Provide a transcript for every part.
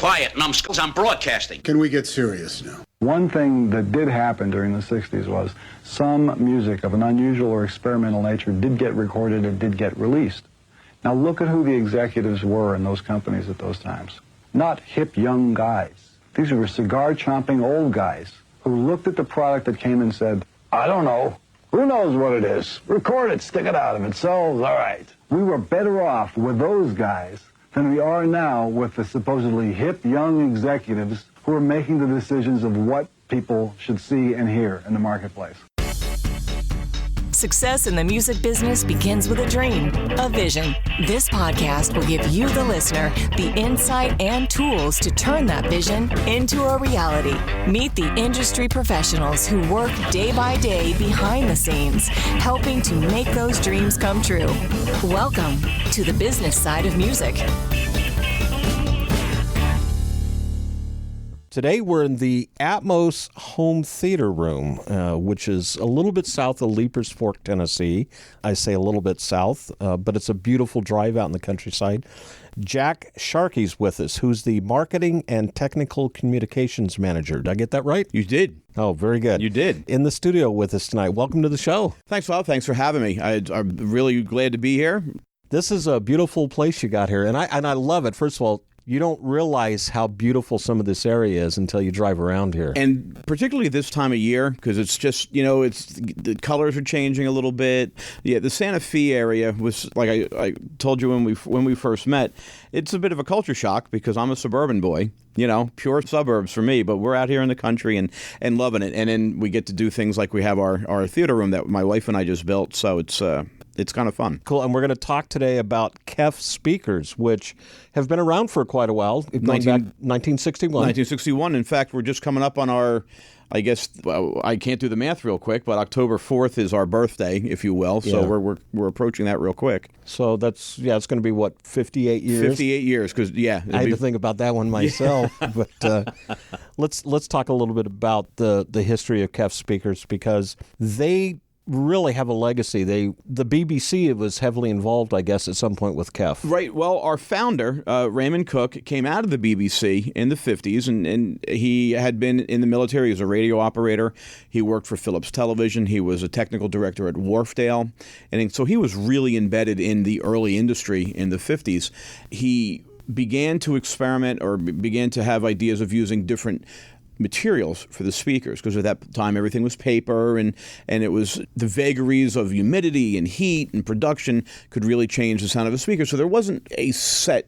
quiet, numbskulls. I'm broadcasting. Can we get serious now? One thing that did happen during the 60s was some music of an unusual or experimental nature did get recorded and did get released. Now look at who the executives were in those companies at those times. Not hip young guys. These were cigar-chomping old guys who looked at the product that came and said, I don't know. Who knows what it is? Record it, stick it out. If it sells, all right. We were better off with those guys than we are now with the supposedly hip young executives who are making the decisions of what people should see and hear in the marketplace. Success in the music business begins with a dream, a vision. This podcast will give you, the listener, the insight and tools to turn that vision into a reality. Meet the industry professionals who work day by day behind the scenes, helping to make those dreams come true. Welcome to the business side of music. Today we're in the Atmos Home Theater Room, which is a little bit south of Leapers Fork, Tennessee. I say a little bit south, but it's a beautiful drive out in the countryside. Jack Sharkey's with us, who's the Marketing and Technical Communications Manager. Did I get that right? You did. Oh, very good. You did. In the studio with us tonight. Welcome to the show. Thanks, Bob. Thanks for having me. I'm really glad to be here. This is a beautiful place you got here, and I love it. First of all, you don't realize how beautiful some of this area is until you drive around here. And particularly this time of year, because it's just, it's the colors are changing a little bit. Yeah, the Santa Fe area was, like I told you when we first met, it's a bit of a culture shock because I'm a suburban boy, pure suburbs for me, but we're out here in the country and loving it. And then we get to do things like we have our theater room that my wife and I just built, so it's kind of fun. Cool. And we're going to talk today about KEF speakers, which have been around for quite a while. Going back 1961. 1961. In fact, we're just coming up on our, I guess, I can't do the math real quick, but October 4th is our birthday, if you will. So yeah. we're approaching that real quick. So that's, it's going to be, 58 years? 58 years, because, I had to think about that one myself. But let's talk a little bit about the history of KEF speakers, because they really have a legacy. The BBC was heavily involved, I guess, at some point with KEF. Right. Well, our founder, Ryman Cook, came out of the BBC in the 50s, and he had been in the military as a radio operator. He worked for Philips Television. He was a technical director at Wharfdale. And so he was really embedded in the early industry in the 50s. He began to experiment or began to have ideas of using different materials for the speakers, because at that time everything was paper, and it was the vagaries of humidity and heat and production could really change the sound of a speaker. So there wasn't a set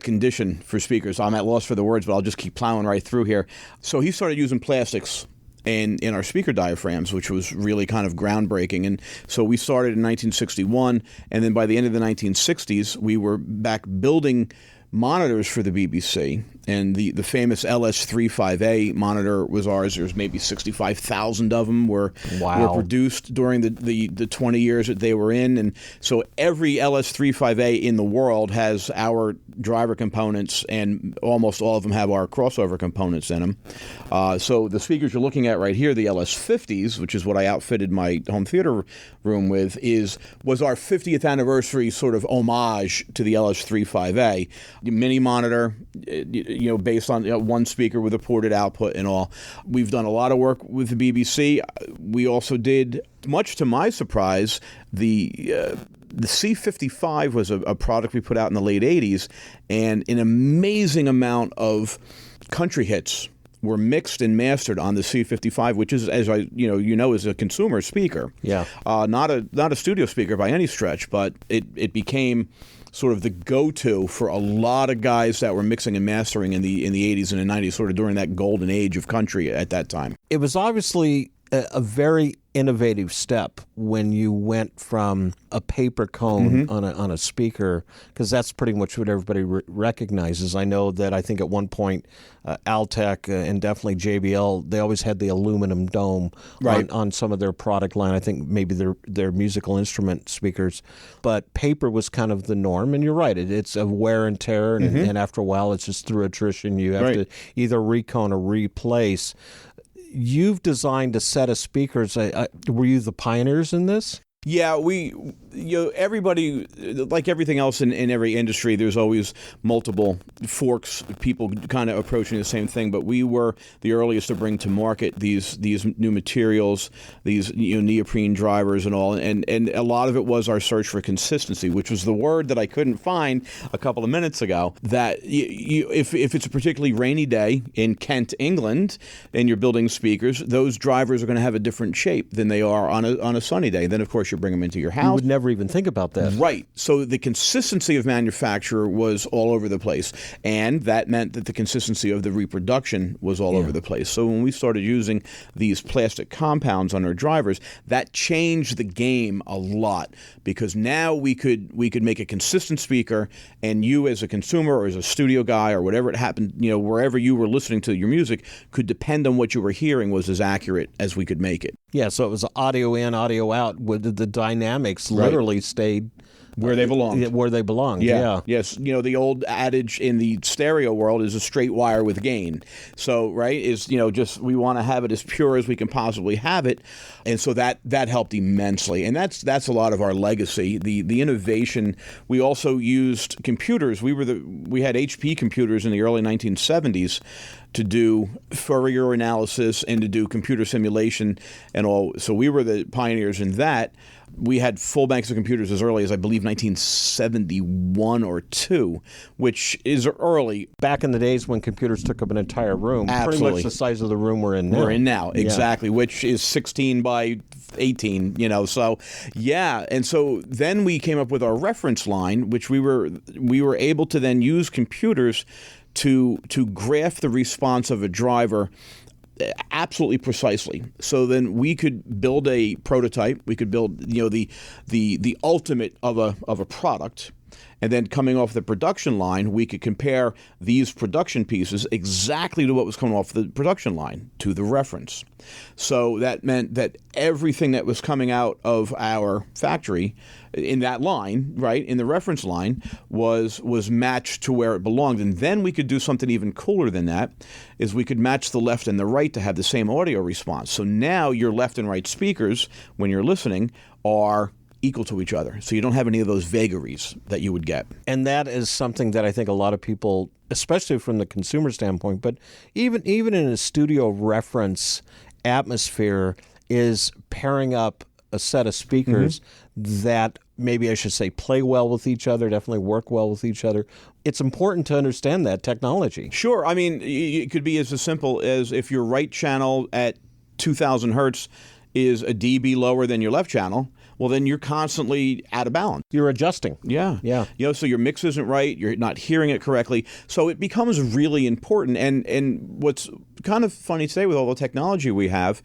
condition for speakers. I'm at loss for the words, but I'll just keep plowing right through here. So he started using plastics in our speaker diaphragms, which was really kind of groundbreaking. And so we started in 1961, and then by the end of the 1960s, we were back building monitors for the BBC, and the famous LS35A monitor was ours. There's maybe 65,000 of them were produced during the 20 years that they were in, and so every LS35A in the world has our driver components, and almost all of them have our crossover components in them. So the speakers you're looking at right here, the LS50s, which is what I outfitted my home theater room with, was our 50th anniversary sort of homage to the LS35A. Mini monitor, based on one speaker with a ported output and all. We've done a lot of work with the BBC. We also did, much to my surprise, the C55 was a product we put out in the late 80s, and an amazing amount of country hits were mixed and mastered on the C55, which is, as is a consumer speaker. Yeah. Not a studio speaker by any stretch, but it became sort of the go-to for a lot of guys that were mixing and mastering in the 80s and the 90s, sort of during that golden age of country at that time. It was obviously a very innovative step when you went from a paper cone on a speaker, because that's pretty much what everybody recognizes. I know that I think at one point Altec and definitely JBL, they always had the aluminum dome on some of their product line. I think maybe their musical instrument speakers, but paper was kind of the norm. And you're right, it's a wear and tear, and after a while it's just through attrition. You have to either recone or replace. You've designed a set of speakers. Were you the pioneers in this? Yeah, everybody, like everything else in every industry, there's always multiple forks, people kind of approaching the same thing. But we were the earliest to bring to market these new materials, these neoprene drivers and all. And a lot of it was our search for consistency, which was the word that I couldn't find a couple of minutes ago. That if it's a particularly rainy day in Kent, England, and you're building speakers, those drivers are going to have a different shape than they are on a sunny day. Then, of course, you bring them into your house. You would never even think about that. Right. So the consistency of manufacture was all over the place. And that meant that the consistency of the reproduction was all over the place. So when we started using these plastic compounds on our drivers, that changed the game a lot, because now we could make a consistent speaker, and you as a consumer or as a studio guy or whatever it happened, wherever you were listening to your music, could depend on what you were hearing was as accurate as we could make it. Yeah, so it was audio in, audio out, with the dynamics literally stayed where they belong. Where they belong. Yeah. Yes. The old adage in the stereo world is a straight wire with gain. So, right, is, just we want to have it as pure as we can possibly have it. And so that helped immensely. And that's a lot of our legacy. The innovation. We also used computers. We had HP computers in the early 1970s to do Fourier analysis and to do computer simulation and all. So we were the pioneers in that. We had full banks of computers as early as, I believe, 1971 or 2, which is early. Back in the days when computers took up an entire room. Absolutely. Pretty much the size of the room we're in now. We're in now, exactly, which is 16 by 18, So, yeah. And so then we came up with our reference line, which we were able to then use computers to graph the response of a driver absolutely precisely. So then we could build a prototype. We could build, the ultimate of a product. And then coming off the production line, we could compare these production pieces exactly to what was coming off the production line to the reference. So that meant that everything that was coming out of our factory in that line, right, in the reference line, was matched to where it belonged. And then we could do something even cooler than that, is we could match the left and the right to have the same audio response. So now your left and right speakers, when you're listening, are equal to each other. So you don't have any of those vagaries that you would get. And that is something that I think a lot of people, especially from the consumer standpoint, but even in a studio reference atmosphere, is pairing up a set of speakers that maybe I should say play well with each other, definitely work well with each other. It's important to understand that technology. Sure. I mean, it could be as simple as if your right channel at 2,000 hertz is a dB lower than your left channel, well, then you're constantly out of balance. You're adjusting. Yeah. Yeah. So your mix isn't right. You're not hearing it correctly. So it becomes really important. And what's kind of funny today with all the technology we have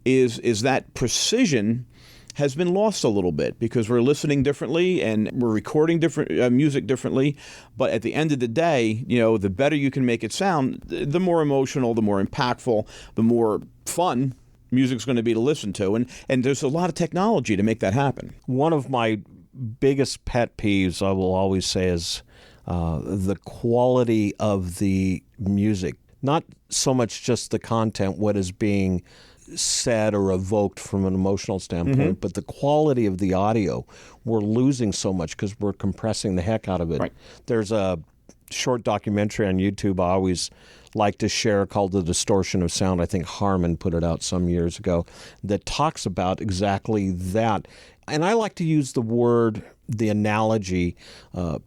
is that precision has been lost a little bit, because we're listening differently and we're recording different music differently. But at the end of the day, the better you can make it sound, the more emotional, the more impactful, the more fun music's going to be to listen to, and there's a lot of technology to make that happen. One of my biggest pet peeves, I will always say, is the quality of the music. Not so much just the content, what is being said or evoked from an emotional standpoint, but the quality of the audio. We're losing so much because we're compressing the heck out of it. Right. There's a short documentary on YouTube I always like to share called The Distortion of Sound. I think Harman put it out some years ago, that talks about exactly that. And I like to use the analogy,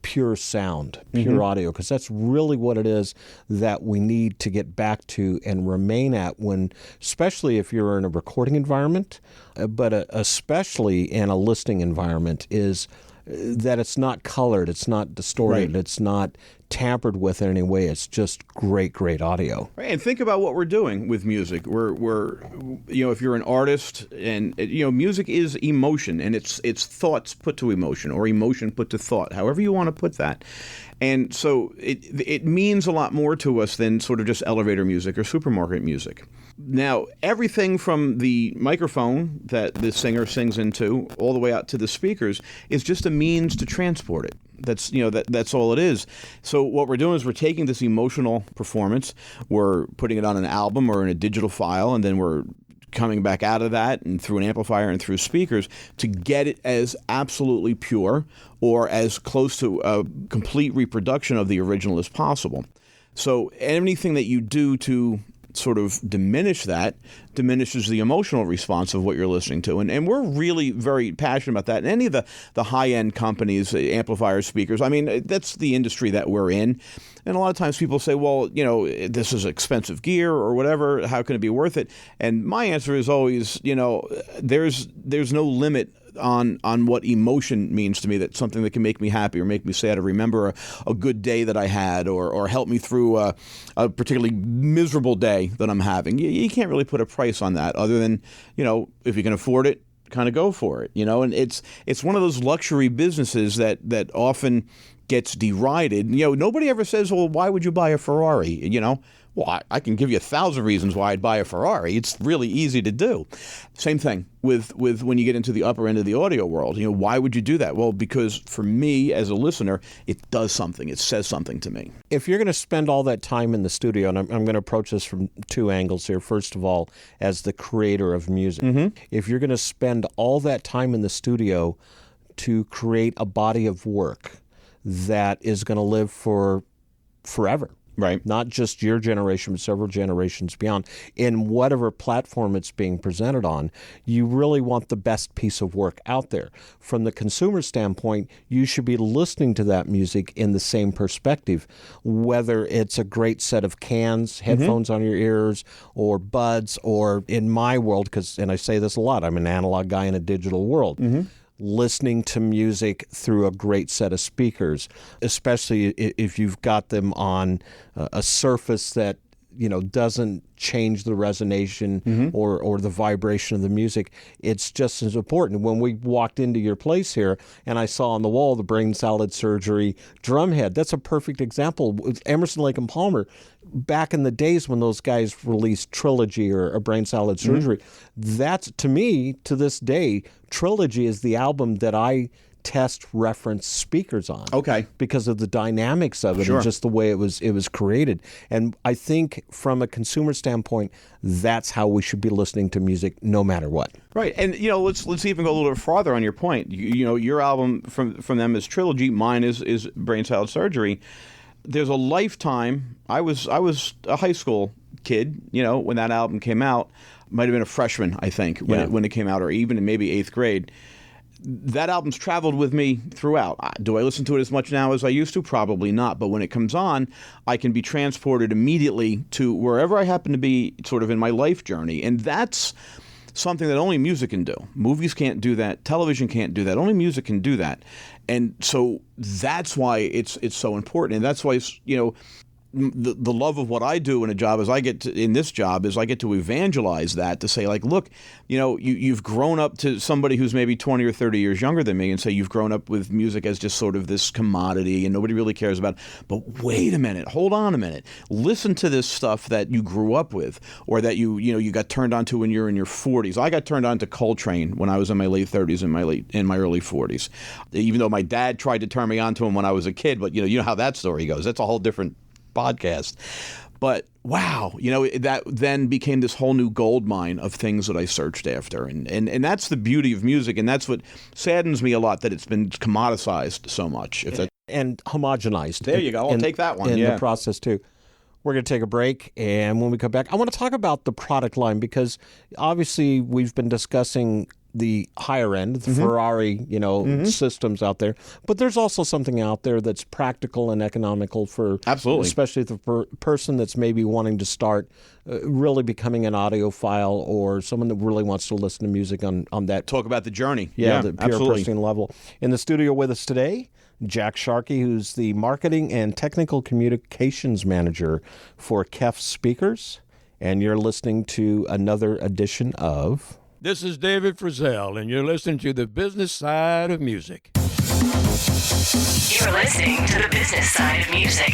pure sound, pure audio, because that's really what it is that we need to get back to and remain at when, especially if you're in a recording environment, but especially in a listening environment, is that it's not colored, it's not distorted, it's not tampered with in any way. It's just great audio. Right, and think about what we're doing with music. We're if you're an artist, and music is emotion, and it's thoughts put to emotion, or emotion put to thought, however you want to put that. And so it means a lot more to us than sort of just elevator music or supermarket music. Now, everything from the microphone that the singer sings into all the way out to the speakers is just a means to transport it. That's all it is. So what we're doing is we're taking this emotional performance, we're putting it on an album or in a digital file, and then we're coming back out of that and through an amplifier and through speakers to get it as absolutely pure or as close to a complete reproduction of the original as possible. So anything that you do to sort of diminish that diminishes the emotional response of what you're listening to. And we're really very passionate about that. And any of the high-end companies, amplifiers, speakers, I mean, that's the industry that we're in. And a lot of times people say, well, you know, this is expensive gear or whatever. How can it be worth it? And my answer is always, you know, there's no limit on what emotion means to me. That's something that can make me happy or make me sad or remember a good day that I had or help me through a particularly miserable day that I'm having. You can't really put a price on that other than, you know, if you can afford it, kind of go for it, you know. And it's one of those luxury businesses that often gets derided. You know, nobody ever says, well, why would you buy a Ferrari? You know, well, I can give you 1,000 reasons why I'd buy a Ferrari. It's really easy to do. Same thing with when you get into the upper end of the audio world. You know, why would you do that? Well, because for me as a listener, it does something. It says something to me. If you're going to spend all that time in the studio, and I'm going to approach this from two angles here. First of all, as the creator of music, if you're going to spend all that time in the studio to create a body of work that is going to live for forever, right? Not just your generation, but several generations beyond, in whatever platform it's being presented on, you really want the best piece of work out there. From the consumer standpoint, you should be listening to that music in the same perspective, whether it's a great set of cans, headphones on your ears, or buds, or in my world, and I say this a lot, I'm an analog guy in a digital world, listening to music through a great set of speakers, especially if you've got them on a surface that, you know, doesn't change the resonation or the vibration of the music. It's just as important. When we walked into your place here and I saw on the wall the Brain Salad Surgery drum head, that's a perfect example. With Emerson, Lake and Palmer, back in the days when those guys released Trilogy or Brain Salad Surgery, that's, to me, to this day, Trilogy is the album that I test reference speakers on. Okay. Because of the dynamics of it and just the way it was created. And I think from a consumer standpoint, that's how we should be listening to music no matter what. Right. And, you know, let's even go a little bit farther on your point. You know, your album from them is Trilogy, mine is Brain Salad Surgery. There's a lifetime. I was a high school kid, you know, when that album came out. Might have been a freshman, I think, when it came out, or even in maybe 8th grade. That album's traveled with me throughout. Do I listen to it as much now as I used to? Probably not. But when it comes on, I can be transported immediately to wherever I happen to be sort of in my life journey. And that's something that only music can do. Movies can't do that. Television can't do that. Only music can do that. And so that's why it's so important. And that's why, you know, the love of what I do in a job is I get to evangelize that, to say, like, look, you know, you've grown up to somebody who's maybe 20 or 30 years younger than me and say you've grown up with music as just sort of this commodity and nobody really cares about it. But wait a minute, hold on a minute. Listen to this stuff that you grew up with or that you got turned on to when you're in your 40s. I got turned on to Coltrane when I was in my late 30s and my early 40s. Even though my dad tried to turn me on to him when I was a kid, but you know how that story goes. That's a whole different podcast. But wow, you know, that then became this whole new gold mine of things that I searched after. And that's the beauty of music, and that's what saddens me a lot, that it's been commoditized so much. And homogenized. There you go. I'll take that one. In the process, too. We're going to take a break, and when we come back, I want to talk about the product line, because obviously we've been discussing the higher end, the Ferrari, you know, systems out there. But there's also something out there that's practical and economical for, especially the person that's maybe wanting to start really becoming an audiophile, or someone that really wants to listen to music on that. Talk about the journey. Yeah, the pure personal level. In the studio with us today, Jack Sharkey, who's the Marketing and Technical Communications Manager for KEF Speakers. And you're listening to another edition of... This is David Frizzell, and you're listening to The Business Side of Music. You're listening to The Business Side of Music.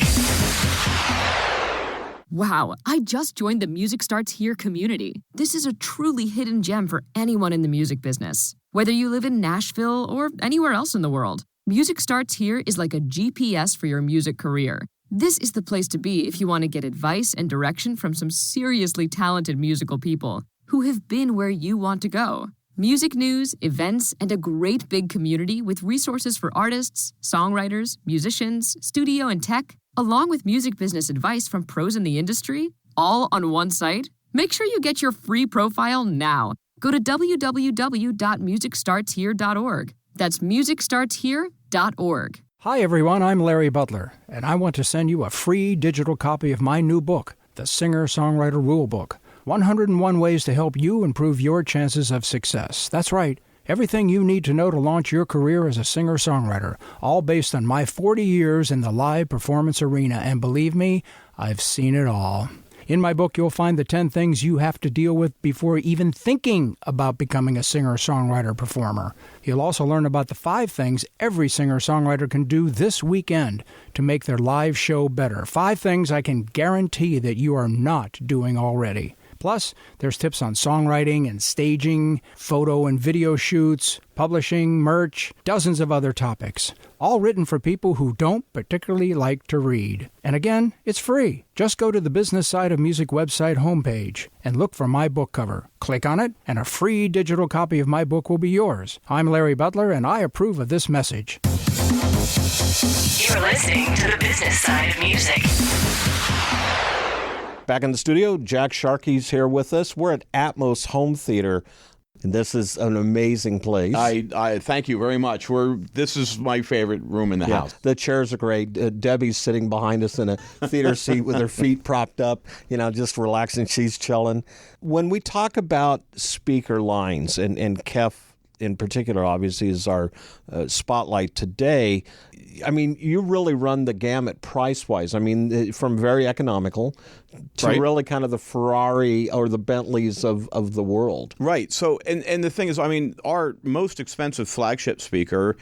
Wow, I just joined the Music Starts Here community. This is a truly hidden gem for anyone in the music business. Whether you live in Nashville or anywhere else in the world, Music Starts Here is like a GPS for your music career. This is the place to be if you want to get advice and direction from some seriously talented musical people. who have been where you want to go. Music news, events, and a great big community with resources for artists, songwriters, musicians, studio and tech, along with music business advice from pros in the industry, all on one site? Make sure you get your free profile now. Go to www.musicstartshere.org. That's musicstartshere.org. Hi, everyone. I'm Larry Butler, and I want to send you a free digital copy of my new book, The Singer-Songwriter Rulebook, 101 Ways to Help You Improve Your Chances of Success. That's right. Everything you need to know to launch your career as a singer-songwriter, all based on my 40 years in the live performance arena. And believe me, I've seen it all. In my book, you'll find the 10 things you have to deal with before even thinking about becoming a singer-songwriter performer. You'll also learn about the 5 things every singer-songwriter can do this weekend to make their live show better. 5 things I can guarantee that you are not doing already. Plus, there's tips on songwriting and staging, photo and video shoots, publishing, merch, dozens of other topics, all written for people who don't particularly like to read. And again, it's free. Just go to the Business Side of Music website homepage and look for my book cover. Click on it, and a free digital copy of my book will be yours. I'm Larry Butler, and I approve of this message. You're listening to the Business Side of Music. Back in the studio, Jack Sharkey's here with us. We're at Atmos Home Theater, and this is an amazing place. I thank you very much. This is my favorite room in the house. The chairs are great. Debbie's sitting behind us in a theater seat with her feet propped up, just relaxing. She's chilling. When we talk about speaker lines, and KEF in particular, obviously, is our spotlight today. I mean, you really run the gamut price-wise. I mean, from very economical to really kind of the Ferrari or the Bentleys of the world. Right. So, and the thing is, I mean, our most expensive flagship speaker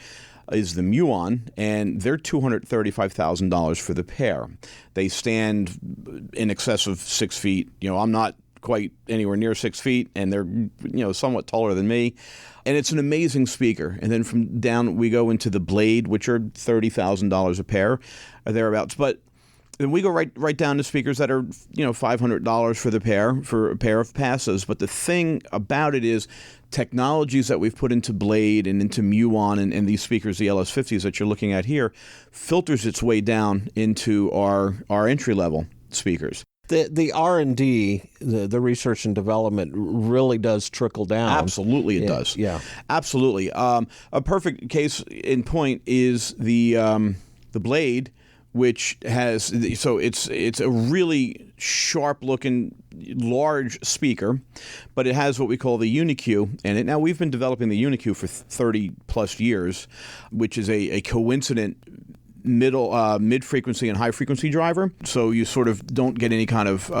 is the Muon, and they're $235,000 for the pair. They stand in excess of 6 feet. I'm not quite anywhere near 6 feet, and they're somewhat taller than me. And it's an amazing speaker. And then from down we go into the Blade, which are $30,000 a pair, or thereabouts. But then we go right down to speakers that are $500 for a pair of passes. But the thing about it is technologies that we've put into Blade and into Muon and these speakers, the LS50s that you're looking at here, filters its way down into our entry level speakers. The R&D, the research and development, really does trickle down. Absolutely, it does. Yeah, absolutely. A perfect case in point is the Blade, which has it's a really sharp-looking, large speaker, but it has what we call the UniQ in it. Now, we've been developing the UniQ for 30-plus years, which is a coincident mid-frequency and high-frequency driver, so you sort of don't get any kind of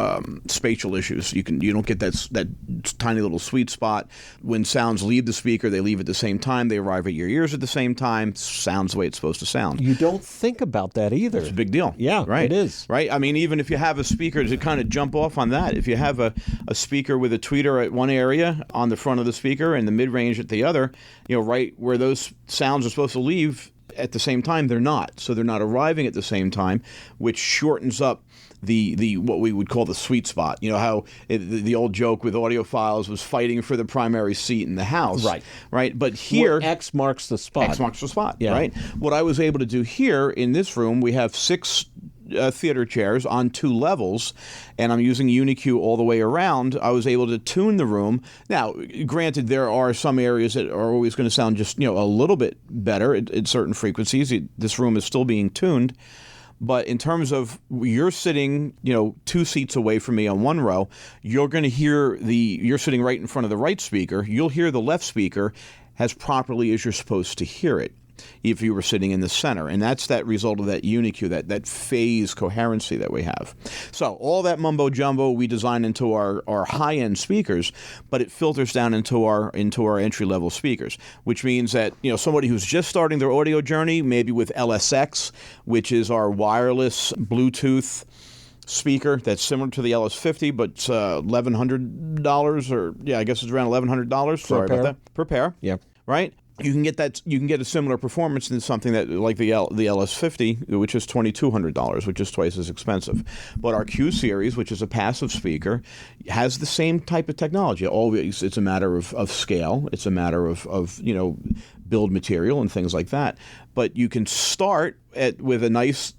spatial issues. You don't get that tiny little sweet spot. When sounds leave the speaker, they leave at the same time. They arrive at your ears at the same time. Sounds the way it's supposed to sound. You don't think about that either. It's a big deal. Yeah, right. It is. Right? I mean, even if you have a speaker, to kind of jump off on that, if you have a speaker with a tweeter at one area on the front of the speaker and the mid-range at the other, right where those sounds are supposed to leave, at the same time, they're not. So they're not arriving at the same time, which shortens up the what we would call the sweet spot. How the old joke with audiophiles was fighting for the primary seat in the house. Right. But here, X marks the spot. X marks the spot. Yeah. Right. What I was able to do here in this room, we have 6 theater chairs on 2 levels, and I'm using UniQ all the way around. I was able to tune the room. Now, granted, there are some areas that are always going to sound just a little bit better at certain frequencies. This room is still being tuned. But in terms of you're sitting, 2 seats away from me on one row, you're going to hear you're sitting right in front of the right speaker. You'll hear the left speaker as properly as you're supposed to hear it if you were sitting in the center. And that's that result of that UniQ, that phase coherency that we have. So all that mumbo jumbo we design into our high-end speakers, but it filters down into our entry-level speakers, which means that somebody who's just starting their audio journey, maybe with LSX, which is our wireless Bluetooth speaker that's similar to the LS50, but it's $1,100, or I guess it's around $1,100. Sorry about that. Per pair. Yeah. Right? you can get a similar performance than something that like the LS50, which is $2,200, which is twice as expensive. But our Q series, which is a passive speaker, has the same type of technology. Always, it's a matter of scale. It's a matter of build material and things like that. But you can start with a nice,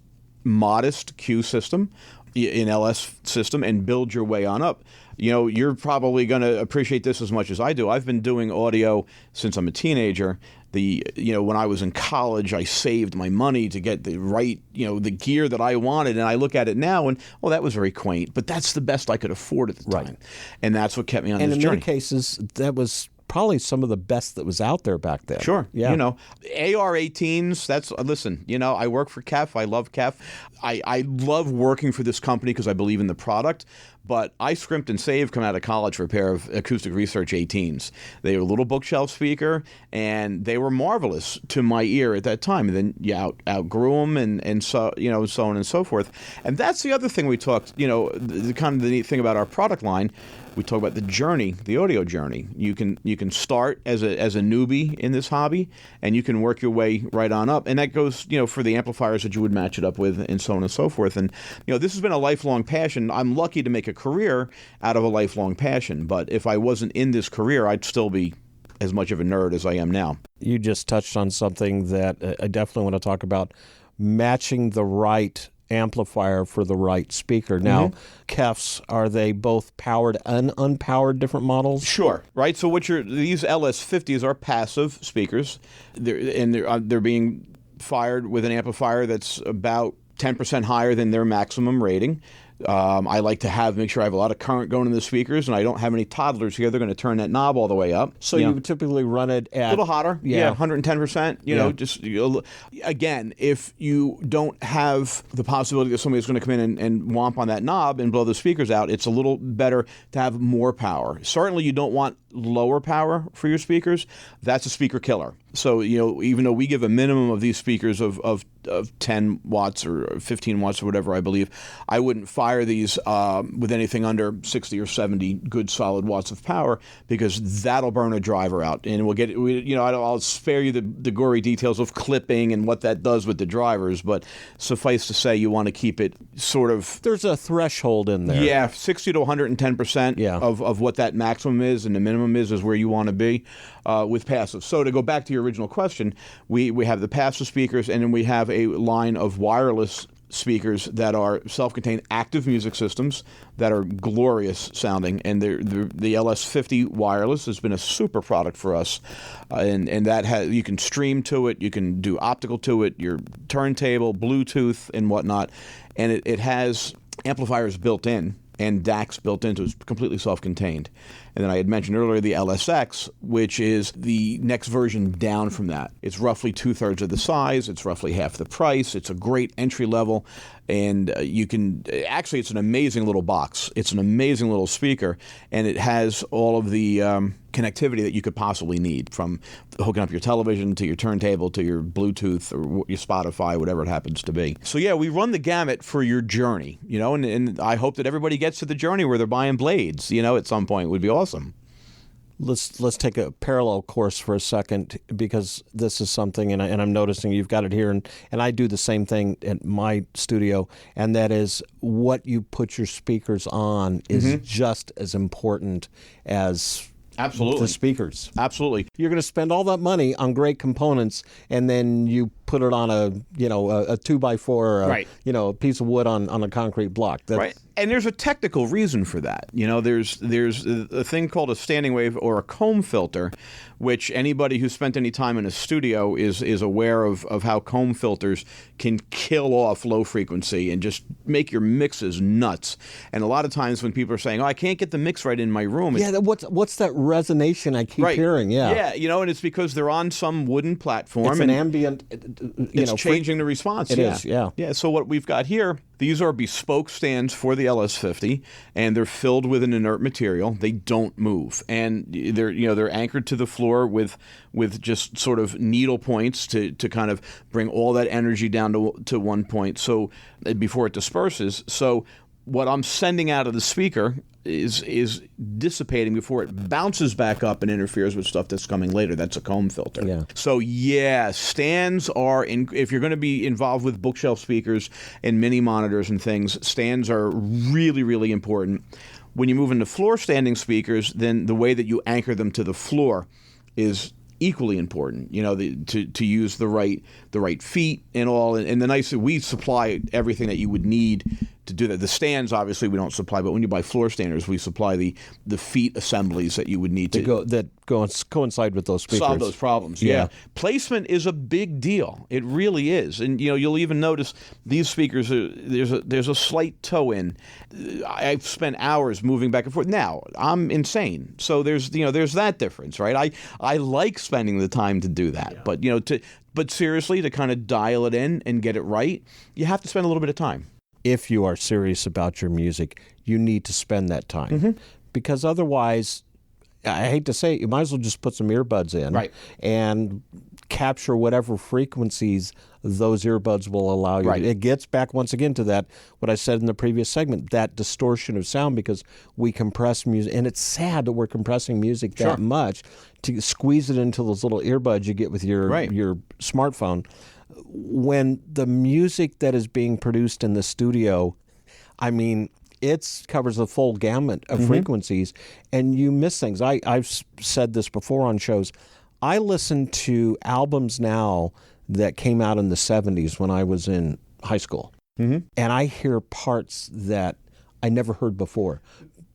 modest Q system, an LS system, and build your way on up. You're probably going to appreciate this as much as I do. I've been doing audio since I'm a teenager. When I was in college, I saved my money to get the right, the gear that I wanted. And I look at it now and, that was very quaint. But that's the best I could afford at the time. And that's what kept me on this journey. And in many cases, that was probably some of the best that was out there back then. Sure. Yeah. AR-18s, listen, I work for KEF. I love KEF. I love working for this company because I believe in the product. But I scrimped and saved coming out of college for a pair of Acoustic Research 18s. They were a little bookshelf speaker, and they were marvelous to my ear at that time. And then you outgrew them, and so so on and so forth. And that's the other thing we talked. The kind of the neat thing about our product line. We talk about the journey, the audio journey. You can start as a newbie in this hobby, and you can work your way right on up. And that goes, for the amplifiers that you would match it up with, and so on and so forth. And this has been a lifelong passion. I'm lucky to make a career out of a lifelong passion. But if I wasn't in this career, I'd still be as much of a nerd as I am now. You just touched on something that I definitely want to talk about: matching the right amplifier for the right speaker. Now, KEFs, are they both powered and unpowered different models? Sure. Right. So these LS50s are passive speakers, they're being fired with an amplifier that's about 10% higher than their maximum rating. I like to make sure I have a lot of current going in the speakers, and I don't have any toddlers here. They're going to turn that knob all the way up. So you would typically run it at a little hotter, 110%. Again, if you don't have the possibility that somebody's going to come in and whomp on that knob and blow the speakers out, it's a little better to have more power. Certainly, you don't want lower power for your speakers. That's a speaker killer. So, even though we give a minimum of these speakers of 10 watts or 15 watts or whatever, I believe, I wouldn't fire these with anything under 60 or 70 good solid watts of power, because that'll burn a driver out. And I'll spare you the gory details of clipping and what that does with the drivers, but suffice to say, you want to keep it sort of... There's a threshold in there. Yeah, 60 to 110% of what that maximum is, and the minimum is where you want to be with passive. So to go back to your original question, we have the passive speakers, and then we have a line of wireless speakers that are self-contained active music systems that are glorious sounding, and the LS50 wireless has been a super product for us, and that you can stream to it, you can do optical to it, your turntable, Bluetooth, and whatnot, and it has amplifiers built in and DACs built into it. It's completely self-contained. And then I had mentioned earlier the LSX, which is the next version down from that. It's roughly 2/3 of the size. It's roughly half the price. It's a great entry level. And it's an amazing little box. It's an amazing little speaker. And it has all of the connectivity that you could possibly need, from hooking up your television to your turntable to your Bluetooth or your Spotify, whatever it happens to be. So yeah, we run the gamut for your journey, and I hope that everybody gets to the journey where they're buying blades, at some point. It would be awesome. Let's take a parallel course for a second, because this is something, and I'm noticing you've got it here, and I do the same thing at my studio, and that is what you put your speakers on is just as important as the speakers. Absolutely. You're going to spend all that money on great components, and then you put it on a 2x4, right. A piece of wood on a concrete block. Right. And there's a technical reason for that. There's a thing called a standing wave or a comb filter, which anybody who's spent any time in a studio is aware of how comb filters can kill off low frequency and just make your mixes nuts. And a lot of times when people are saying, I can't get the mix right in my room. What's that resonation I keep hearing? Yeah, and it's because they're on some wooden platform. It's an ambient, it's changing the response. It is. Yeah. So what we've got here, these are bespoke stands for the LS50, and they're filled with an inert material. They don't move, and they're anchored to the floor with just sort of needle points to kind of bring all that energy down to one point. So before it disperses. So what I'm sending out of the speaker is dissipating before it bounces back up and interferes with stuff that's coming later. That's a comb filter. Yeah. So stands are if you're going to be involved with bookshelf speakers and mini monitors and things, stands are really, really important. When you move into floor standing speakers, then the way that you anchor them to the floor is equally important. To use the right feet and all. And the nice we supply everything that you would need to do that. The stands, obviously, we don't supply, but when you buy floor standers, we supply the feet assemblies that you would need to coincide with those speakers. Solve those problems. Yeah. Placement is a big deal. It really is. And you'll even notice these speakers. There's a slight toe in. I've spent hours moving back and forth. Now I'm insane, so there's that difference, right? I like spending the time to do that, but seriously, to kind of dial it in and get it right, you have to spend a little bit of time. If you are serious about your music, you need to spend that time. Because otherwise, I hate to say it, you might as well just put some earbuds in and capture whatever frequencies those earbuds will allow you. It gets back once again to that, what I said in the previous segment, that distortion of sound, because we compress music. And it's sad that we're compressing music that much to squeeze it into those little earbuds you get with your smartphone. When the music that is being produced in the studio, I mean, it covers the full gamut of frequencies, and you miss things. I've said this before on shows. I listen to albums now that came out in the 70s when I was in high school, and I hear parts that I never heard before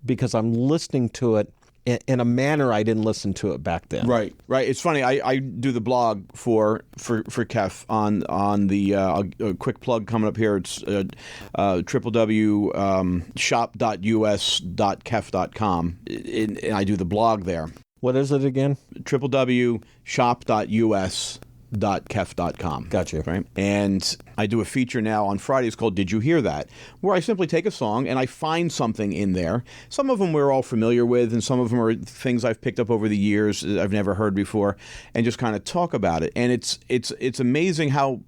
because I'm listening to it in a manner I didn't listen to it back then. Right. It's funny. I do the blog for KEF on the a quick plug coming up here. It's www.shop.us.kef.com, and I do the blog there. What is it again? www.shop.us.kef.com. Gotcha. Right? And I do a feature now on Fridays called Did You Hear That? Where I simply take a song and I find something in there. Some of them we're all familiar with, and some of them are things I've picked up over the years that I've never heard before, and just kind of talk about it. And it's amazing how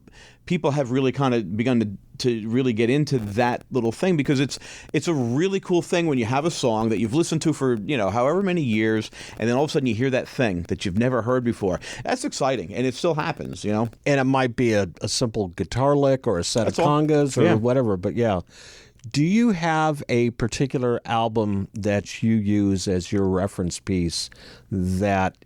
people have really kind of begun to really get into that little thing, because it's a really cool thing when you have a song that you've listened to for however many years, and then all of a sudden you hear that thing that you've never heard before. That's exciting, and it still happens, And it might be a simple guitar lick or a set of congas or whatever, but yeah. Do you have a particular album that you use as your reference piece that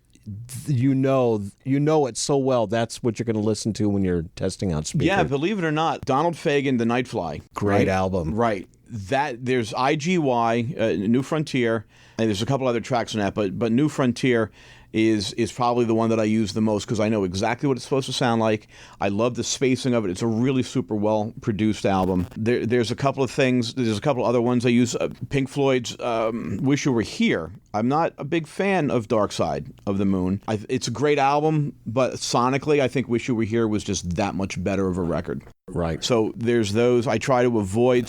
you know it so well, that's what you're going to listen to when you're testing out speakers? Yeah, believe it or not, Donald Fagen, The Nightfly. Great album. Right. There's IGY, New Frontier, and there's a couple other tracks on that, but New Frontier is probably the one that I use the most because I know exactly what it's supposed to sound like. I love the spacing of it. It's a really super well-produced album. There's a couple of things. There's a couple other ones I use. Pink Floyd's Wish You Were Here. I'm not a big fan of Dark Side of the Moon. It's a great album, but sonically, I think Wish You Were Here was just that much better of a record. Right. So there's those. I try to avoid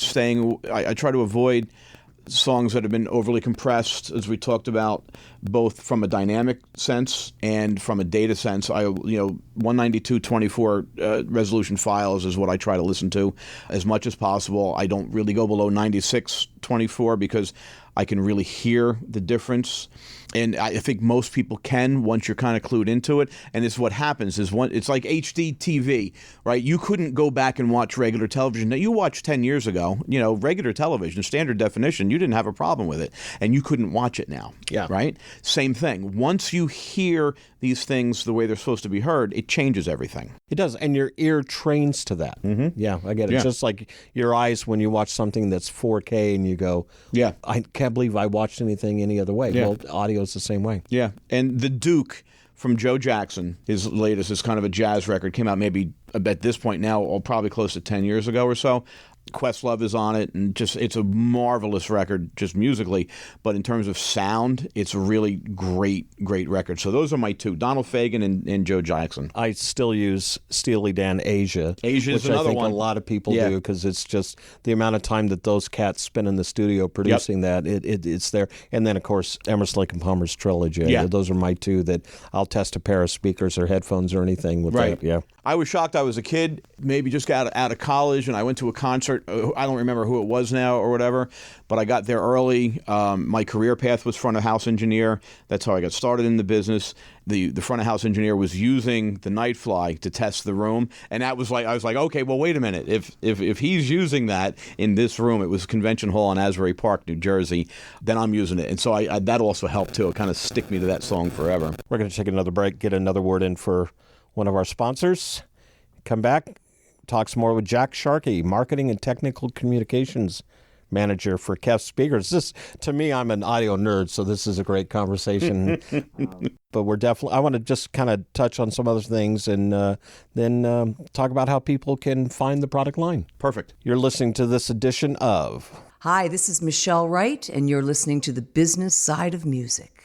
songs that have been overly compressed, as we talked about, both from a dynamic sense and from a data sense. 192.24 resolution files is what I try to listen to as much as possible. I don't really go below 96.24 because I can really hear the difference. And I think most people can once you're kind of clued into it. And it's what happens is it's like HD TV, right? You couldn't go back and watch regular television that you watched 10 years ago. Regular television, standard definition, you didn't have a problem with it. And you couldn't watch it now. Yeah. Right? Same thing. Once you hear these things the way they're supposed to be heard, it changes everything. It does. And your ear trains to that. Mm-hmm. Yeah, I get it. Yeah. Just like your eyes when you watch something that's 4K and you go, yeah, I can't believe I watched anything any other way. Yeah. Well, audio is the same way. Yeah. And The Duke from Joe Jackson, his latest, is kind of a jazz record, came out maybe at this point now, probably close to 10 years ago or so. Questlove is on it, and it's a marvelous record just musically, but in terms of sound, it's a really great record. So those are my two, Donald Fagen and Joe Jackson. I still use Steely Dan Asia. Asia is which another I think one. a lot of people do, because it's just the amount of time that those cats spend in the studio producing that, it's there. And then, of course, Emerson, Lake and Palmer's Trilogy. Yeah. Those are my two that I'll test a pair of speakers or headphones or anything with that. Yeah. I was shocked. I was a kid, maybe just got out of college, and I went to a concert. I don't remember who it was now or whatever, but I got there early. My career path was front of house engineer. That's how I got started in the business. The front of house engineer was using the Nightfly to test the room, and that was like, I was like, okay, well, wait a minute. If he's using that in this room, it was Convention Hall in Asbury Park, New Jersey, then I'm using it. And so I that also helped too. It kind of stick me to that song forever. We're going to take another break, get another word in for one of our sponsors. Come back, talk some more with Jack Sharkey, Marketing and Technical Communications Manager for KEF Speakers. This, to me, I'm an audio nerd, so this is a great conversation. But we're definitely, I want to just kind of touch on some other things and then talk about how people can find the product line. Perfect. You're listening to this edition of... Hi, this is Michelle Wright, and you're listening to The Business Side of Music.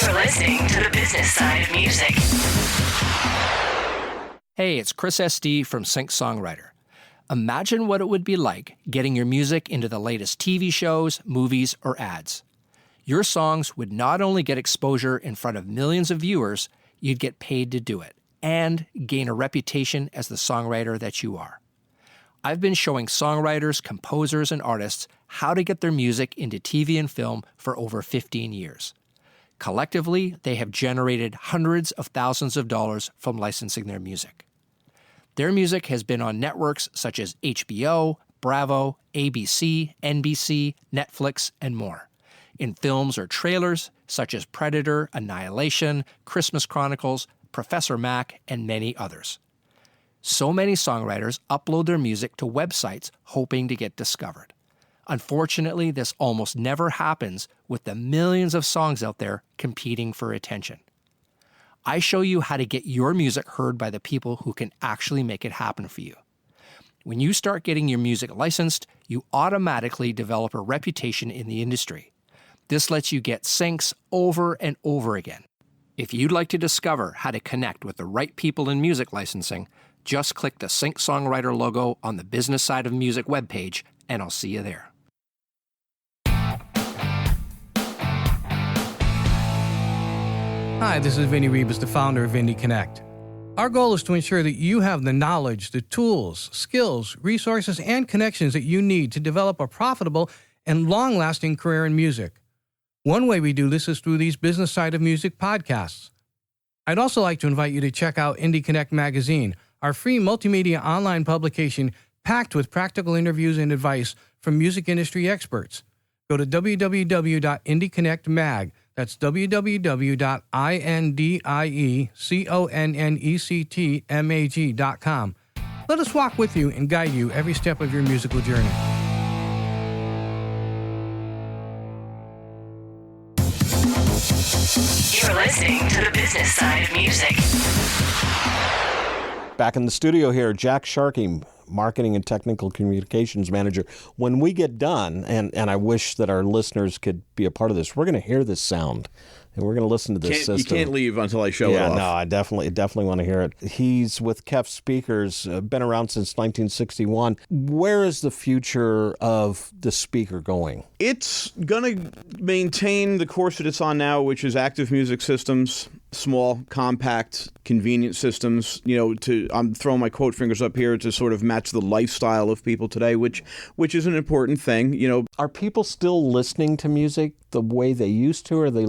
You're listening to the business side of music. Hey, it's Chris SD from Sync Songwriter. Imagine what it would be like getting your music into the latest TV shows, movies, or ads. Your songs would not only get exposure in front of millions of viewers, you'd get paid to do it and gain a reputation as the songwriter that you are. I've been showing songwriters, composers, and artists how to get their music into TV and film for over 15 years. Collectively, they have generated hundreds of thousands of dollars from licensing their music. Their music has been on networks such as HBO, Bravo, ABC, NBC, Netflix, and more. In films or trailers such as Predator, Annihilation, Christmas Chronicles, Professor Mac, and many others. So many songwriters upload their music to websites hoping to get discovered. Unfortunately, this almost never happens with the millions of songs out there competing for attention. I show you how to get your music heard by the people who can actually make it happen for you. When you start getting your music licensed, you automatically develop a reputation in the industry. This lets you get syncs over and over again. If you'd like to discover how to connect with the right people in music licensing, just click the Sync Songwriter logo on the Business Side of Music webpage, and I'll see you there. Hi, this is Vinny Rebus, the founder of Indie Connect. Our goal is to ensure that you have the knowledge, the tools, skills, resources, and connections that you need to develop a profitable and long-lasting career in music. One way we do this is through these Business Side of Music podcasts. I'd also like to invite you to check out Indie Connect magazine, our free multimedia online publication packed with practical interviews and advice from music industry experts. Go to www.indieconnectmag.com. That's www.indieconnectmag.com. Let us walk with you and guide you every step of your musical journey. You're listening to the business side of music. Back in the studio here, Jack Sharkey, Marketing and Technical Communications Manager. When we get done, and I wish that our listeners could be a part of this, we're going to hear this sound. And we're going to listen to this system. You can't leave until I show it off. Yeah, no, I definitely want to hear it. He's with KEF Speakers, been around since 1961. Where is the future of the speaker going? It's going to maintain the course that it's on now, which is active music systems, small, compact, convenient systems. I'm throwing my quote fingers up here to sort of match the lifestyle of people today, which is an important thing. Are people still listening to music the way they used to? Or they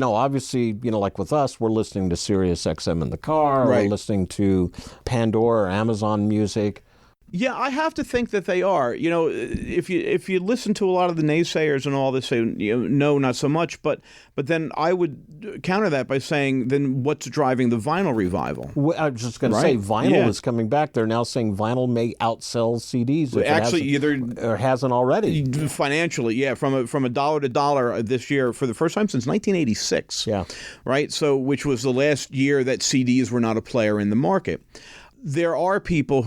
obviously, like with us, we're listening to Sirius XM in the car, right. We're listening to Pandora or Amazon Music. Yeah, I have to think that they are. If you listen to a lot of the naysayers and all this, say, no, not so much. But then I would counter that by saying, then what's driving the vinyl revival? Well, I was just going to say, vinyl is coming back. They're now saying vinyl may outsell CDs. If actually, or hasn't already. Financially, yeah, from a dollar to dollar this year for the first time since 1986. Yeah, right. So, which was the last year that CDs were not a player in the market. There are people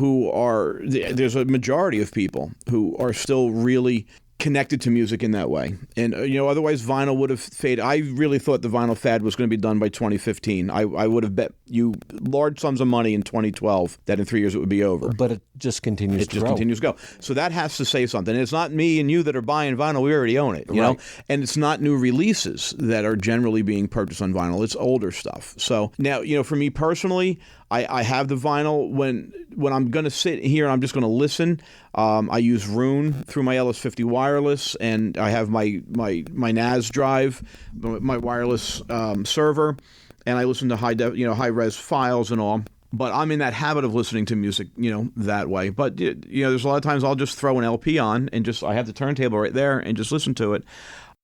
there's a majority of people who are still really connected to music in that way. And, otherwise vinyl would have faded. I really thought the vinyl fad was going to be done by 2015. I would have bet you large sums of money in 2012 that in 3 years it would be over. But it just continues to grow. Continues to go. So that has to say something. It's not me and you that are buying vinyl. We already own it, you know? And it's not new releases that are generally being purchased on vinyl. It's older stuff. So now, for me personally, I have the vinyl when I'm going to sit here and I'm just going to listen. I use Rune through my LS50 wireless, and I have my NAS drive, my wireless server, and I listen to high res files and all. But I'm in that habit of listening to music, that way. But there's a lot of times I'll just throw an LP on and I have the turntable right there and just listen to it.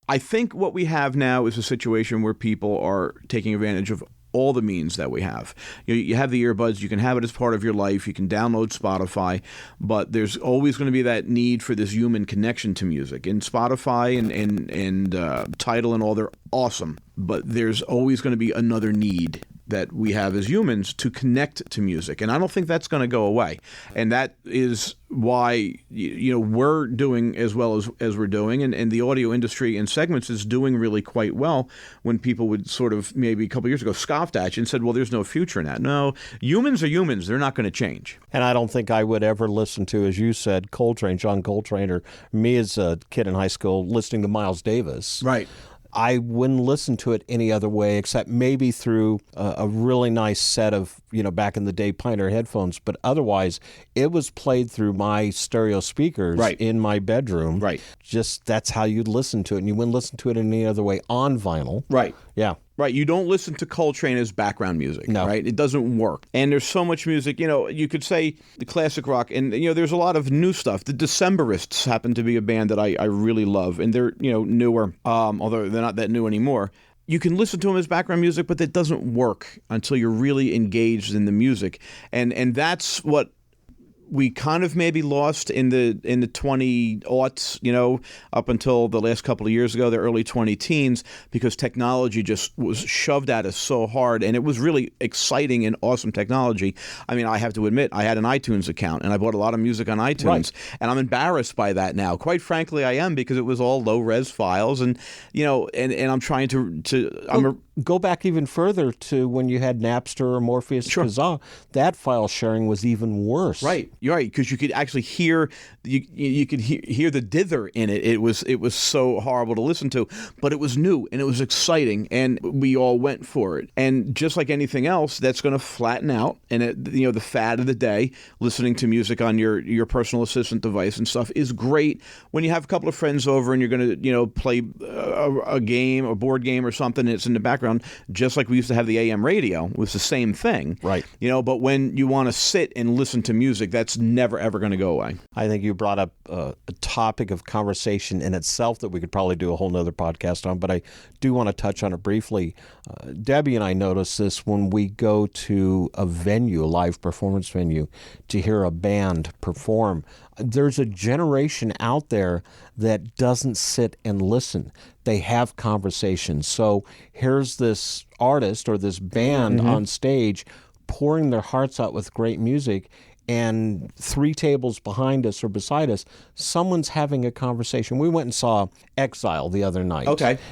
I think what we have now is a situation where people are taking advantage of all the means that we have. You have the earbuds, you can have it as part of your life, you can download Spotify, but there's always going to be that need for this human connection to music. And Spotify and Tidal and all, they're awesome, but there's always going to be another need that we have as humans to connect to music. And I don't think that's going to go away. And that is why we're doing as well as we're doing, and the audio industry in segments is doing really quite well, when people would sort of maybe a couple of years ago scoffed at you and said, well, there's no future in that. No, humans are humans. They're not going to change. And I don't think I would ever listen to, as you said, John Coltrane, or me as a kid in high school listening to Miles Davis. Right. I wouldn't listen to it any other way except maybe through a really nice set of, back in the day, Pioneer headphones. But otherwise, it was played through my stereo speakers in my bedroom. Right. Just that's how you'd listen to it. And you wouldn't listen to it in any other way on vinyl. Right. Yeah. Right. You don't listen to Coltrane as background music. No. Right. It doesn't work. And there's so much music, you could say the classic rock, and, there's a lot of new stuff. The Decemberists happen to be a band that I really love, and they're, newer, although they're not that new anymore. You can listen to them as background music, but that doesn't work until you're really engaged in the music. And that's what we kind of maybe lost in the 20-aughts, up until the last couple of years ago, the early 20-teens, because technology just was shoved at us so hard, and it was really exciting and awesome technology. I mean, I have to admit, I had an iTunes account, and I bought a lot of music on iTunes, and I'm embarrassed by that now. Quite frankly, I am, because it was all low-res files, and, and I'm trying to go back even further to when you had Napster or Morpheus Kazaa. That file sharing was even worse. Right. You're right, because you could actually hear you could hear the dither in it. It was so horrible to listen to, but it was new and it was exciting, and we all went for it. And just like anything else, that's going to flatten out. And the fad of the day, listening to music on your personal assistant device and stuff, is great when you have a couple of friends over and you're going to play a game, a board game or something, and it's in the background, just like we used to have the AM radio. It was the same thing. Right. But when you want to sit and listen to music, that's never, ever going to go away. I think you brought up a topic of conversation in itself that we could probably do a whole nother podcast on, but I do want to touch on it briefly. Debbie and I notice this when we go to a venue, a live performance venue, to hear a band perform. There's a generation out there that doesn't sit and listen. They have conversations. So here's this artist or this band on stage pouring their hearts out with great music, and 3 tables behind us or beside us, someone's having a conversation. We went and saw Exile the other night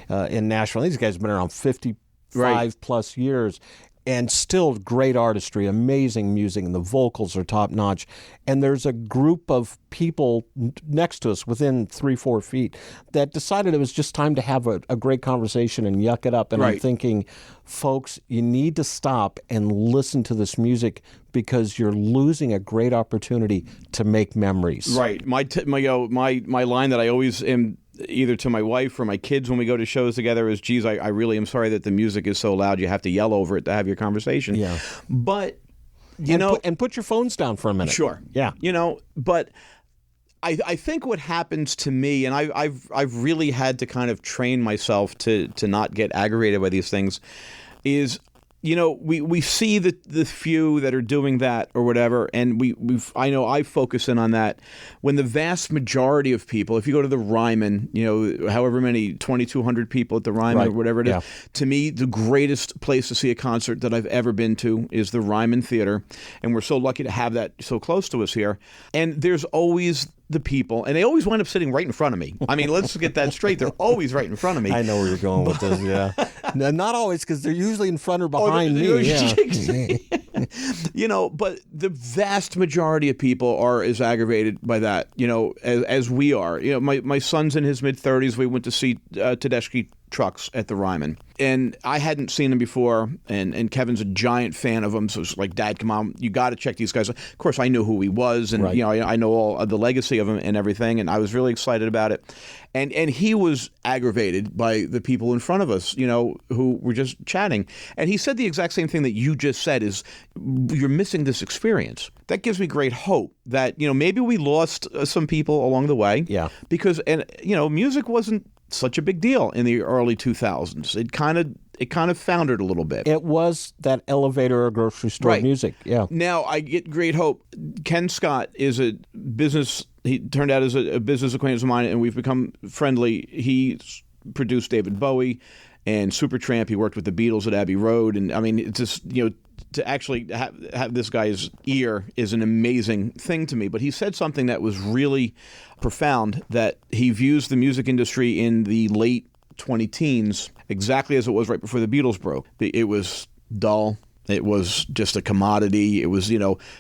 in Nashville. These guys have been around 55 plus years, and still great artistry, amazing music, and the vocals are top-notch. And there's a group of people next to us within 3-4 feet that decided it was just time to have a great conversation and yuck it up. And I'm thinking, folks, you need to stop and listen to this music, because you're losing a great opportunity to make memories. Right. My line that I always am, either to my wife or my kids when we go to shows together, is, geez, I really am sorry that the music is so loud you have to yell over it to have your conversation. Yeah. But, and put your phones down for a minute. Sure. Yeah. But I think what happens to me, and I've really had to kind of train myself to not get aggravated by these things, is we see the few that are doing that or whatever, and I know I focus in on that. When the vast majority of people, if you go to the Ryman, however many 2,200 people at the Ryman or whatever it is, to me the greatest place to see a concert that I've ever been to is the Ryman Theater, and we're so lucky to have that so close to us here. And there's always the people, and they always wind up sitting right in front of me. I mean, let's get that straight. They're always right in front of me. I know where you're going with this, yeah. No, not always, because they're usually in front or behind me. Yeah. But the vast majority of people are as aggravated by that, as we are. My son's in his mid-30s. We went to see Tedeschi Trucks at the Ryman. And I hadn't seen him before, and Kevin's a giant fan of him, so it's like, Dad, come on, you got to check these guys out. Of course, I knew who he was, and I know all of the legacy of him and everything, and I was really excited about it. And he was aggravated by the people in front of us, who were just chatting. And he said the exact same thing that you just said, is you're missing this experience. That gives me great hope that, maybe we lost some people along the way. Yeah. Because, music wasn't such a big deal in the early 2000s. It kind of foundered a little bit. It was that elevator or grocery store music. Yeah. Now I get great hope. Ken Scott is he turned out as a business acquaintance of mine, and we've become friendly. He produced David Bowie and Supertramp. He worked with the Beatles at Abbey Road, and I mean, it's just to actually have this guy's ear is an amazing thing to me. But he said something that was really profound, that he views the music industry in the late 20-teens exactly as it was right before the Beatles broke. It was dull. It was just a commodity. It was,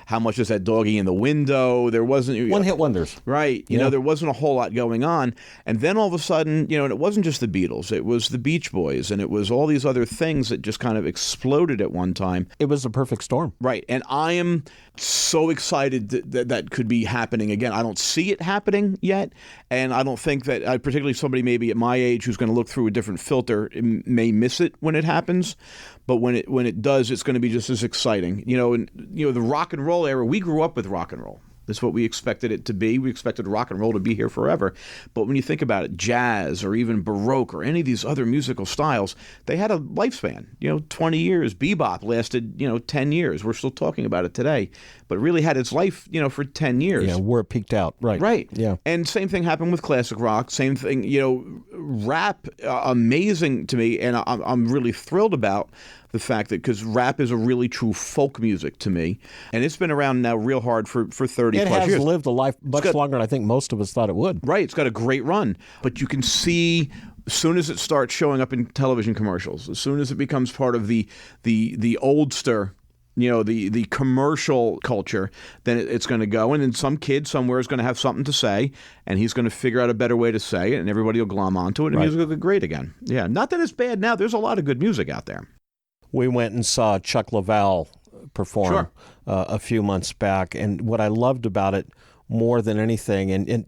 how much is that doggy in the window? There wasn't... One-hit wonders. Right. There wasn't a whole lot going on. And then all of a sudden, and it wasn't just the Beatles. It was the Beach Boys, and it was all these other things that just kind of exploded at one time. It was a perfect storm. Right. And I am so excited that could be happening again. I don't see it happening yet, and I don't think that, particularly somebody maybe at my age who's going to look through a different filter, may miss it when it happens. But when it does, it's going to be just as exciting. The rock and roll era, we grew up with rock and roll. That's what we expected it to be. We expected rock and roll to be here forever. But when you think about it, jazz or even Baroque or any of these other musical styles, they had a lifespan. 20 years. Bebop lasted, 10 years. We're still talking about it today. But it really had its life, for 10 years. Yeah, where it peaked out. Right. Right. Yeah. And same thing happened with classic rock. Same thing, rap, amazing to me. And I'm really thrilled about the fact that, because rap is a really true folk music to me, and it's been around now real hard for 30 plus years. It has lived a life much longer than I think most of us thought it would. Right, it's got a great run, but you can see as soon as it starts showing up in television commercials, as soon as it becomes part of the oldster, the commercial culture, then it's going to go, and then some kid somewhere is going to have something to say, and he's going to figure out a better way to say it, and everybody will glom onto it, and music will get great again. Yeah, not that it's bad now. There's a lot of good music out there. We went and saw Chuck Leavell perform a few months back, and what I loved about it more than anything, and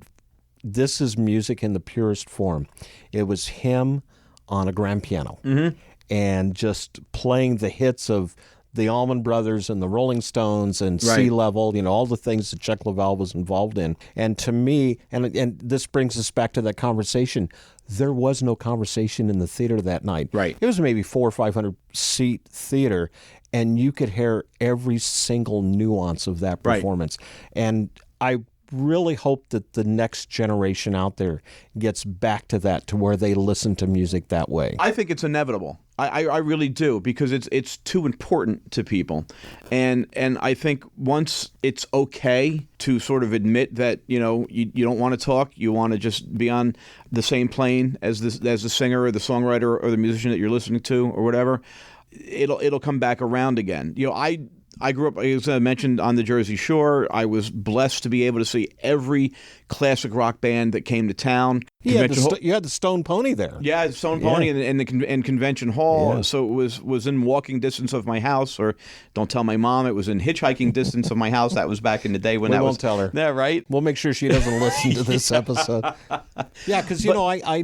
this is music in the purest form, it was him on a grand piano and just playing the hits of the Allman Brothers and the Rolling Stones and Sea Level, all the things that Chuck Leavell was involved in. And to me, and this brings us back to that conversation, there was no conversation in the theater that night. Right. It was maybe 400 or 500 seat theater, and you could hear every single nuance of that performance. And I really hope that the next generation out there gets back to that, to where they listen to music that way. I think it's inevitable. I really do, because it's too important to people, and I think once it's okay to sort of admit that you don't want to talk, you want to just be on the same plane as the singer or the songwriter or the musician that you're listening to or whatever, it'll come back around again. I grew up, as I mentioned, on the Jersey Shore. I was blessed to be able to see every classic rock band that came to town. You had the Stone Pony there. Yeah, Stone Pony and Convention Hall. Yeah. So it was in walking distance of my house, or don't tell my mom, it was in hitchhiking distance of my house. That was back in the day when we that won't was. Tell her. Yeah, right. We'll make sure she doesn't listen to this episode. Yeah, because I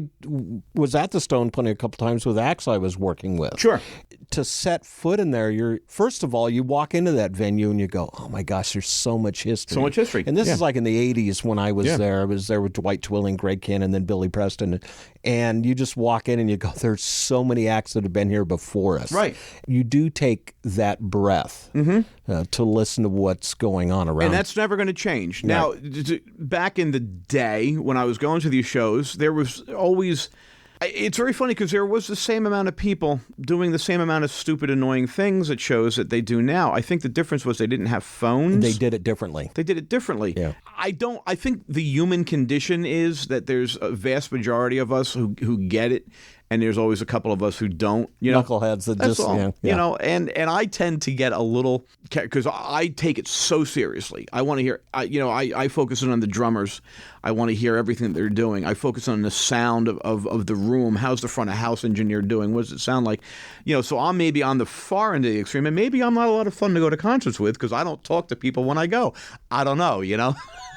was at the Stone Pony a couple times with acts I was working with. Sure. to set foot in there, first of all, you walk into that venue and you go, oh my gosh, there's so much history. So much history. And this is like in the 80s when I was there. I was there with Dwight Twilling, Greg Kinn, and then Billy Preston. And you just walk in and you go, there's so many acts that have been here before us. Right. You do take that breath to listen to what's going on around. And that's never going to change. Now, back in the day when I was going to these shows, there was always... It's very funny because there was the same amount of people doing the same amount of stupid, annoying things at shows that they do now. I think the difference was they didn't have phones. They did it differently. Yeah. I think the human condition is that there's a vast majority of us who get it, and there's always a couple of us who don't. Knuckleheads that that's just, all. And I tend to get a little, because I take it so seriously. I want to hear, I focus in on the drummers. I want to hear everything that they're doing. I focus on the sound of the room. How's the front of house engineer doing? What does it sound like? So I'm maybe on the far end of the extreme, and maybe I'm not a lot of fun to go to concerts with because I don't talk to people when I go. I don't know,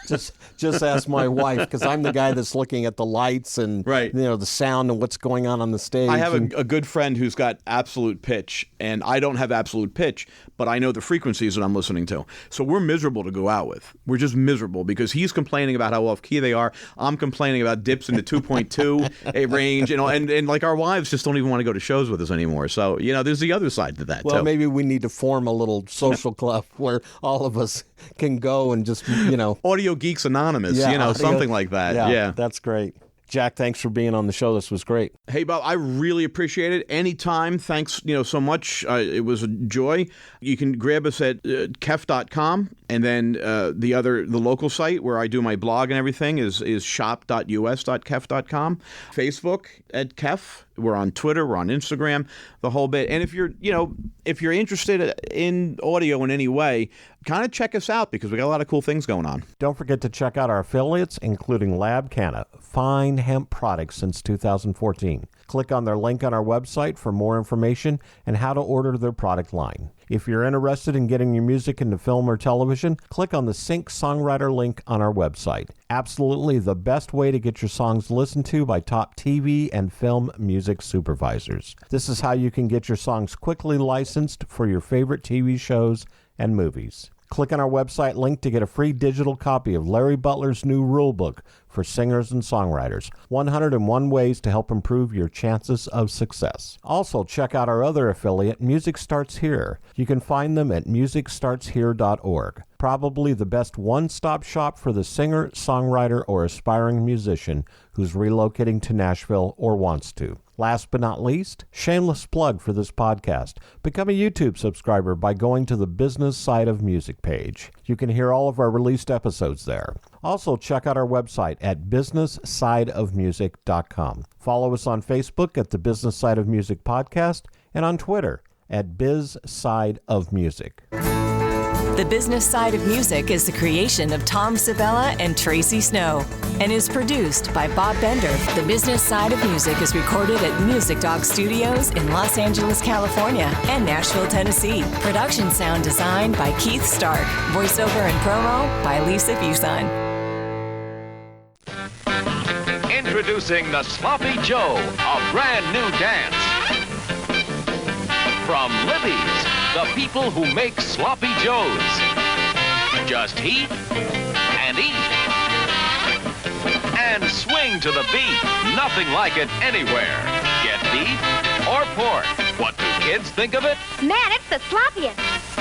Just ask my wife, because I'm the guy that's looking at the lights and the sound and what's going on the stage. I have a good friend who's got absolute pitch, and I don't have absolute pitch, but I know the frequencies that I'm listening to. So we're miserable to go out with. We're just miserable because he's complaining about how off key they are. I'm complaining about dips in the 2.2 range, and like our wives just don't even want to go to shows with us anymore. So there's the other side to that. Well, too. Maybe we need to form a little social club where all of us can go and just Audio Geeks Anonymous, something like that. Yeah, that's great. Jack, thanks for being on the show. This was great. Hey, Bob, I really appreciate it. Anytime. Thanks, so much. It was a joy. You can grab us at KEF.com, and then the local site where I do my blog and everything is shop.us.kef.com. Facebook at KEF. We're on Twitter. We're on Instagram. The whole bit. And if you're interested in audio in any way, kind of check us out because we got a lot of cool things going on. Don't forget to check out our affiliates, including Lab Canna, fine hemp products since 2014. Click on their link on our website for more information and how to order their product line. If you're interested in getting your music into film or television, click on the Sync Songwriter link on our website. Absolutely the best way to get your songs listened to by top TV and film music supervisors. This is how you can get your songs quickly licensed for your favorite TV shows and movies. Click on our website link to get a free digital copy of Larry Butler's new rulebook for singers and songwriters, 101 Ways to Help Improve Your Chances of Success. Also, check out our other affiliate, Music Starts Here. You can find them at musicstartshere.org. Probably the best one-stop shop for the singer, songwriter, or aspiring musician who's relocating to Nashville or wants to. Last but not least, shameless plug for this podcast. Become a YouTube subscriber by going to the Business Side of Music page. You can hear all of our released episodes there. Also, check out our website at businesssideofmusic.com. Follow us on Facebook at the Business Side of Music Podcast and on Twitter at Biz Side of Music. The Business Side of Music is the creation of Tom Sabella and Tracy Snow and is produced by Bob Bender. The Business Side of Music is recorded at Music Dog Studios in Los Angeles, California and Nashville, Tennessee. Production sound design by Keith Stark. Voiceover and promo by Lisa Fuson. Introducing the Sloppy Joe, a brand new dance. From Libby's, the people who make Sloppy Joes. Just heat and eat and swing to the beat. Nothing like it anywhere. Get beef or pork. What do kids think of it? Man, it's the sloppiest.